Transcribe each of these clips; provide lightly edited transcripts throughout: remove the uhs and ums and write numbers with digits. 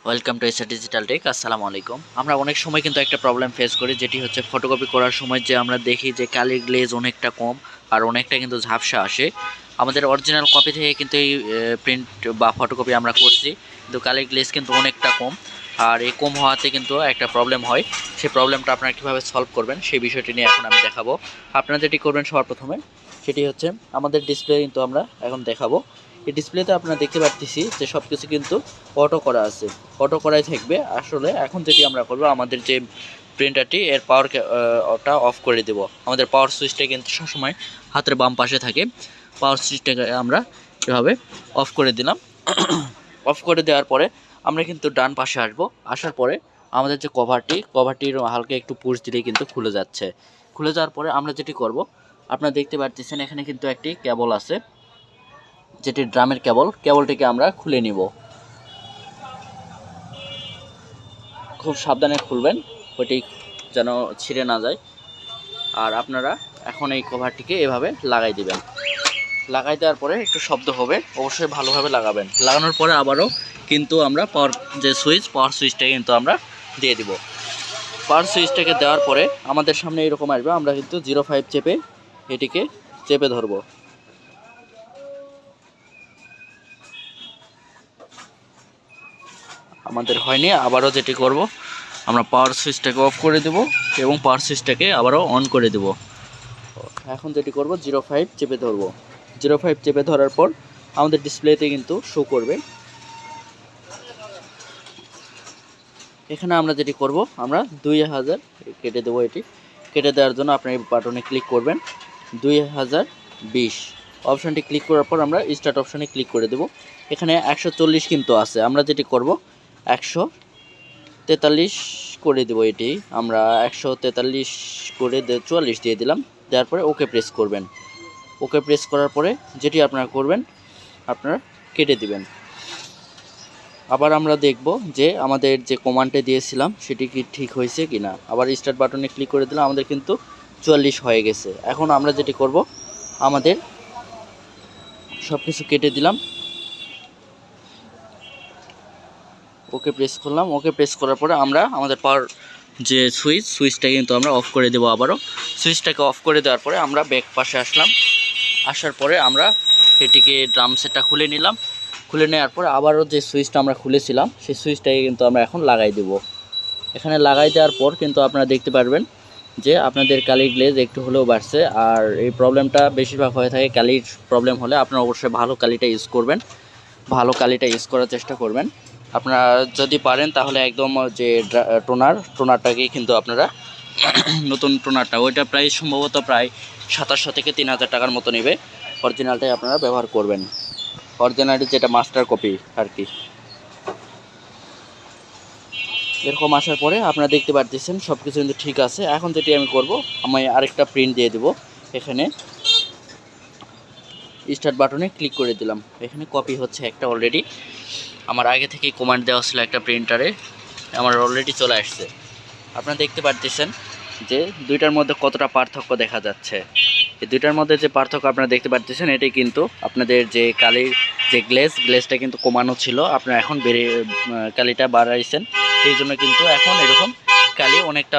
Welcome to SR digital tech. আসসালামু আলাইকুম। আমরা অনেক সময় কিন্তু একটা প্রবলেম ফেস করি, যেটি হচ্ছে ফটোকপি করার সময় যে আমরা দেখি যে কালির গ্লেজ অনেকটা কম আর অনেকটা কিন্তু ঝাপসা আসে। আমাদের অরিজিনাল কপি থেকে কিন্তু এই প্রিন্ট বা ফটোকপি আমরা করছি, কিন্তু কালির গ্লেজ কিন্তু অনেকটা কম। আর এই কম হওয়াতে কিন্তু একটা প্রবলেম হয়। সেই প্রবলেমটা আপনারা কীভাবে সলভ করবেন সেই বিষয়টি নিয়ে এখন আমি দেখাবো। আপনারা যেটি করবেন সবার প্রথমে সেটি হচ্ছে আমাদের ডিসপ্লে কিন্তু আমরা এখন দেখাবো। এই ডিসপ্লেতে আপনারা দেখতে পাচ্ছি যে সব কিছু কিন্তু অটো করা আছে, অটো করাই থাকবে। আসলে এখন যেটি আমরা করব, আমাদের যে প্রিন্টারটি এর পাওয়ারটা অফ করে দেব। আমাদের পাওয়ার সুইচটা কিন্তু সবসময় হাতের বাম পাশে থাকে। পাওয়ার সুইচটাকে আমরা এভাবে অফ করে দিলাম। অফ করে দেওয়ার পরে আমরা কিন্তু ডান পাশে আসবো। আসার পরে আমাদের যে কভারটির হালকা একটু পুশ দিলেই কিন্তু খুলে যাচ্ছে। খুলে যাওয়ার পরে আমরা যেটি করব, আপনারা দেখতে পাচ্ছেন এখানে কিন্তু একটি কেবল আছে, যেটি ড্রামের কেবলটিকে আমরা খুলে নিব। খুব সাবধানে খুলবেন, ওইটি যেন ছিঁড়ে না যায়। আর আপনারা এখন এই কভারটিকে এভাবে লাগাই দিবেন। লাগাই দেওয়ার পরে একটু শব্দ হবে, অবশ্যই ভালোভাবে লাগাবেন। লাগানোর পরে আবারও কিন্তু আমরা পাওয়ার সুইচটাকে কিন্তু আমরা দিয়ে দিব। পাওয়ার সুইচটাকে দেওয়ার পরে আমাদের সামনে এরকম আসবে, আমরা কিন্তু 05 চেপে এটিকে চেপে ধরবো। আমাদের হয়নি, আবারও যেটি করব, আমরা পাওয়ার সুইচটাকে অফ করে দেব এবং পাওয়ার সুইচটাকে আবারও অন করে দেব। এখন যেটি করব, 05 চেপে ধরব। 05 চেপে ধরার পর আমাদের ডিসপ্লেতে কিন্তু শো করবে। এখানে আমরা যেটি করব, আমরা 2000 কেটে দেবো। এটি কেটে দেওয়ার জন্য আপনি এই বাটনে ক্লিক করবেন। 2020 অপশানটি ক্লিক করার পর আমরা স্টার্ট অপশানে ক্লিক করে দেব। এখানে 140 কিন্তু আছে, আমরা যেটি করব 143 করে দেব। এটি আমরা 143 করে 44 দিয়ে দিলাম। দেওয়ার পরে ওকে প্রেস করবেন। ওকে প্রেস করার পরে যেটি আপনারা করবেন, আপনারা কেটে দিবেন। আবার আমরা দেখব যে আমাদের যে কমান্ডটা দিয়েছিলাম সেটি কি ঠিক হয়েছে কি না। আবার স্টার্ট বাটনে ক্লিক করে দিলাম, আমাদের কিন্তু 44 হয়ে গেছে। এখন আমরা যেটি করব, আমাদের সব কিছু কেটে দিলাম। ওকে প্রেস করলাম। ওকে প্রেস করার পরে আমরা আমাদের পাওয়ার যে সুইচটা কিন্তু আমরা অফ করে দেবো। আবারও সুইচটাকে অফ করে দেওয়ার পরে আমরা ব্যাক পাশে আসলাম। আসার পরে আমরা এটিকে ড্রাম সেটটা খুলে নিলাম। খুলে নেওয়ার পরে আবারও যে সুইচটা আমরা খুলেছিলাম সেই সুইচটাকে কিন্তু আমরা এখন লাগাই দেব। এখানে লাগাই দেওয়ার পর কিন্তু আপনারা দেখতে পারবেন যে আপনাদের কালির গ্লেজ একটু হলেও বাড়ছে। আর এই প্রবলেমটা বেশিরভাগ হয়ে থাকে কালির প্রবলেম হলে। আপনারা অবশ্যই ভালো কালিটা ইউজ করবেন, ভালো কালিটা ইউজ করার চেষ্টা করবেন। আপনারা যদি পারেন তাহলে একদম যে টোনারটাকেই কিন্তু আপনারা নতুন টোনারটা, ওইটা প্রায় সম্ভবত প্রায় 2700 থেকে 3000 টাকার মতো নেবে। অরিজিনালটাই আপনারা ব্যবহার করবেন, অরিজিনালি যেটা মাস্টার কপি আর কি। এরকম আসার পরে আপনারা দেখতে পাচ্ছেন সব কিছু কিন্তু ঠিক আছে। এখন যেটি আমি করব, আমি আরেকটা প্রিন্ট দিয়ে দেব। এখানে স্টার্ট বাটনে ক্লিক করে দিলাম। এখানে কপি হচ্ছে একটা অলরেডি। আমার আগে থেকেই কমান্ড দেওয়া ছিল একটা প্রিন্টারে, আমার অলরেডি চলে আসছে। আপনারা দেখতে পাচ্ছেন যে দুইটার মধ্যে কতটা পার্থক্য দেখা যাচ্ছে। এই দুইটার মধ্যে যে পার্থক্য আপনারা দেখতে পাচ্ছেন, এটি কিন্তু আপনাদের যে কালির যে গ্লেজটা কিন্তু কমানো ছিল, আপনারা এখন কালিটা বাড়াইছেন। এই জন্য কিন্তু এখন এরকম কালি অনেকটা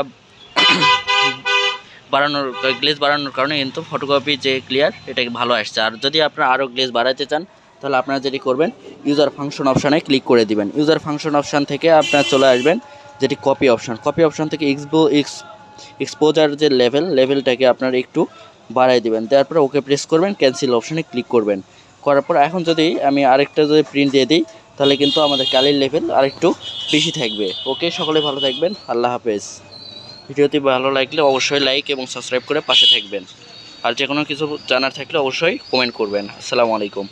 গ্লেজ বাড়ানোর কারণে কিন্তু ফটোকপি যে ক্লিয়ার এটা ভালো আসছে। আর যদি আপনারা আরও গ্লেজ বাড়াতে চান তাহলে আপনারা যেটি করবেন, ইউজার ফাংশন অপশানে ক্লিক করে দিবেন। ইউজার ফাংশন অপশান থেকে আপনারা চলে আসবেন যেটি কপি অপশান থেকে এক্সপোজার যে লেভেলটাকে আপনারা একটু বাড়াই দিবেন। দেওয়ার পরে ওকে প্রেস করবেন, ক্যান্সেল অপশানে ক্লিক করবেন। করার পর এখন যদি আমি আরেকটা যদি প্রিন্ট দিয়ে দিই তাহলে কিন্তু আমাদের কালির লেভেল আরেকটু বেশি থাকবে। ওকে, সকলে ভালো থাকবেন, আল্লাহ হাফেজ। ভিডিওটি ভালো লাগলে অবশ্যই লাইক এবং সাবস্ক্রাইব করে পাশে থাকবেন। আর যে কোনো কিছু জানার থাকলে অবশ্যই কমেন্ট করবেন। আসসালামু আলাইকুম।